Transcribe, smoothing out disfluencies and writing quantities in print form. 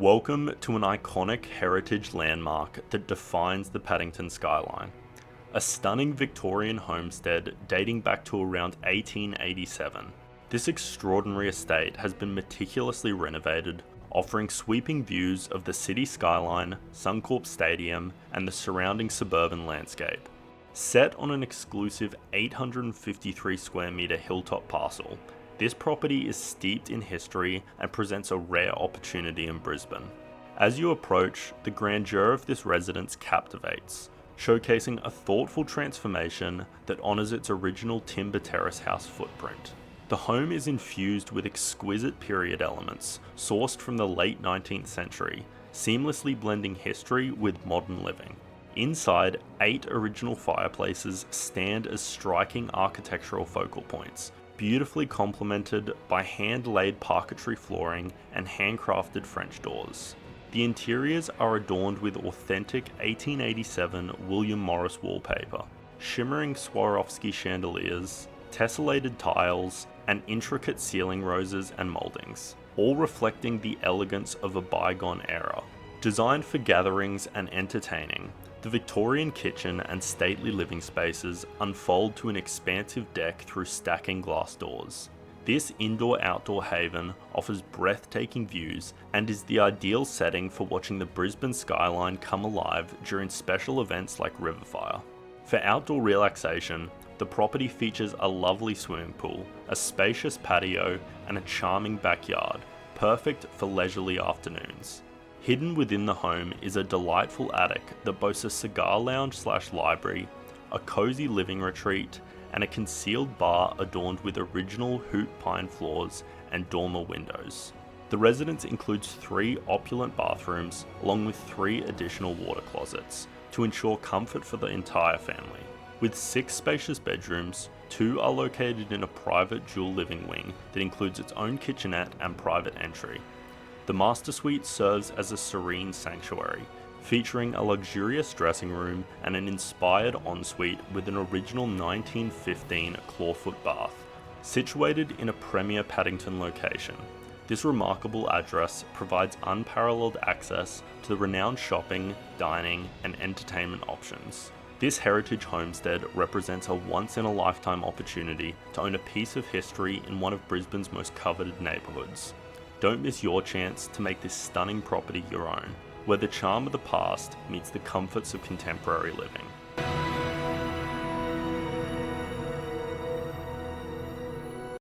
Welcome to an iconic heritage landmark that defines the Paddington skyline. A stunning Victorian homestead dating back to around 1887. This extraordinary estate has been meticulously renovated, offering sweeping views of the city skyline, Suncorp Stadium, and the surrounding suburban landscape. Set on an exclusive 853 square metre hilltop parcel, this property is steeped in history and presents a rare opportunity in Brisbane. As you approach, the grandeur of this residence captivates, showcasing a thoughtful transformation that honours its original timber terrace house footprint. The home is infused with exquisite period elements sourced from the late 19th century, seamlessly blending history with modern living. Inside, 8 original fireplaces stand as striking architectural focal points, beautifully complemented by hand-laid parquetry flooring and handcrafted French doors. The interiors are adorned with authentic 1887 William Morris wallpaper, shimmering Swarovski chandeliers, tessellated tiles, and intricate ceiling roses and mouldings, all reflecting the elegance of a bygone era. Designed for gatherings and entertaining, the Victorian kitchen and stately living spaces unfold to an expansive deck through stacking glass doors. This indoor-outdoor haven offers breathtaking views and is the ideal setting for watching the Brisbane skyline come alive during special events like Riverfire. For outdoor relaxation, the property features a lovely swimming pool, a spacious patio, and a charming backyard, perfect for leisurely afternoons. Hidden within the home is a delightful attic that boasts a cigar lounge/library, a cozy living retreat, and a concealed bar adorned with original hoop pine floors and dormer windows. The residence includes 3 opulent bathrooms along with 3 additional water closets to ensure comfort for the entire family. With 6 spacious bedrooms, 2 are located in a private dual living wing that includes its own kitchenette and private entry. The master suite serves as a serene sanctuary, featuring a luxurious dressing room and an inspired ensuite with an original 1915 clawfoot bath. Situated in a premier Paddington location, this remarkable address provides unparalleled access to the renowned shopping, dining, and entertainment options. This heritage homestead represents a once-in-a-lifetime opportunity to own a piece of history in one of Brisbane's most coveted neighbourhoods. Don't miss your chance to make this stunning property your own, where the charm of the past meets the comforts of contemporary living.